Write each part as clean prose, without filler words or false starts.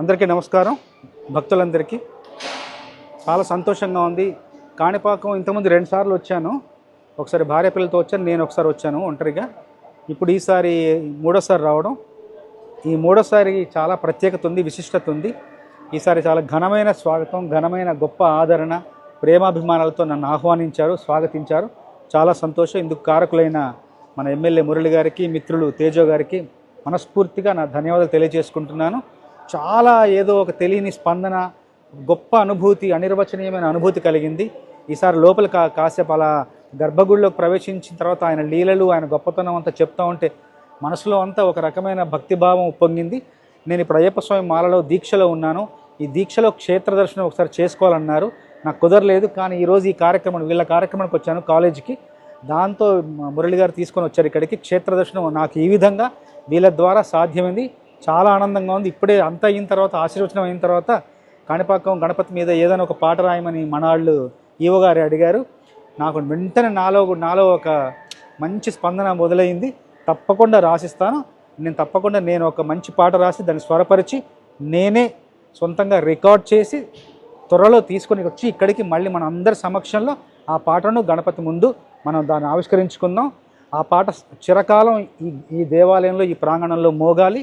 అందరికీ నమస్కారం. భక్తులందరికీ చాలా సంతోషంగా ఉంది. కాణిపాకం ఇంతకుముందు 2 సార్లు వచ్చాను. ఒకసారి భార్య పిల్లలతో వచ్చాను, నేను ఒకసారి వచ్చాను ఒంటరిగా. ఇప్పుడు ఈసారి మూడోసారి రావడం. ఈ మూడోసారి చాలా ప్రత్యేకత ఉంది, విశిష్టత ఉంది. ఈసారి చాలా ఘనమైన స్వాగతం, ఘనమైన గొప్ప ఆదరణ, ప్రేమాభిమానాలతో నన్ను ఆహ్వానించారు, స్వాగతించారు. చాలా సంతోషం. ఇందుకు కారకులైన మన ఎమ్మెల్యే మురళి గారికి, మిత్రులు తేజో గారికి మనస్ఫూర్తిగా నా ధన్యవాదాలు తెలియజేసుకుంటున్నాను. చాలా ఏదో ఒక తెలియని స్పందన, గొప్ప అనుభూతి, అనిర్వచనీయమైన అనుభూతి కలిగింది. ఈసారి లోపల కాసేపు అలా గర్భగుడిలోకి ప్రవేశించిన తర్వాత ఆయన లీలలు, ఆయన గొప్పతనం అంతా చెప్తా ఉంటే మనసులో అంతా ఒక రకమైన భక్తిభావం ఉప్పొంగింది. నేను ఇప్పుడు అయ్యప్ప స్వామి మాలలో దీక్షలో ఉన్నాను. ఈ దీక్షలో క్షేత్ర దర్శనం ఒకసారి చేసుకోవాలన్నారు. నాకు కుదరలేదు. కానీ ఈరోజు ఈ కార్యక్రమం, వీళ్ళ కార్యక్రమానికి వచ్చాను కాలేజీకి. దాంతో మురళి గారు తీసుకొని వచ్చారు ఇక్కడికి. క్షేత్ర దర్శనం నాకు ఈ విధంగా వీళ్ళ ద్వారా సాధ్యమైంది. చాలా ఆనందంగా ఉంది. ఇప్పుడే అంతా అయిన తర్వాత, ఆశీర్వచనం అయిన తర్వాత కాణిపాకం గణపతి మీద ఏదైనా ఒక పాట రాయమని మనవాళ్ళు ఈవో గారు అడిగారు. నాకు వెంటనే నాలో ఒక మంచి స్పందన మొదలైంది. తప్పకుండా రాసిస్తాను. నేను ఒక మంచి పాట రాసి దాన్ని స్వరపరిచి నేనే సొంతంగా రికార్డ్ చేసి త్వరలో తీసుకొని వచ్చి ఇక్కడికి మళ్ళీ మన అందరి సమక్షంలో ఆ పాటను గణపతి ముందు మనం దాన్ని ఆవిష్కరించుకుందాం. ఆ పాట చిరకాలం ఈ దేవాలయంలో, ఈ ప్రాంగణంలో మోగాలి.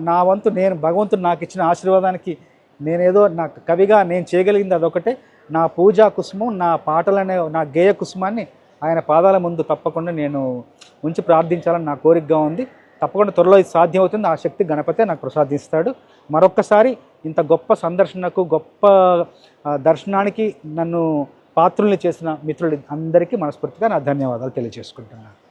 నా వంతు, నేను భగవంతుడు నాకు ఇచ్చిన ఆశీర్వాదానికి నేనేదో నాకు కవిగా నేను చేయగలిగింది అదొకటే. నా పూజా కుసుమం, నా పాటలనే నా గేయ కుసుమాన్ని ఆయన పాదాల ముందు తప్పకుండా నేను ఉంచి ప్రార్థించాలని నా కోరికగా ఉంది. తప్పకుండా త్వరలో ఇది సాధ్యం అవుతుంది. ఆ శక్తి గణపతే నాకు ప్రసాదిస్తాడు. మరొక్కసారి ఇంత గొప్ప సందర్శనకు, గొప్ప దర్శనానికి నన్ను పాత్రుల్ని చేసిన మిత్రులు అందరికీ మనస్ఫూర్తిగా నా ధన్యవాదాలు తెలియజేసుకుంటున్నాను.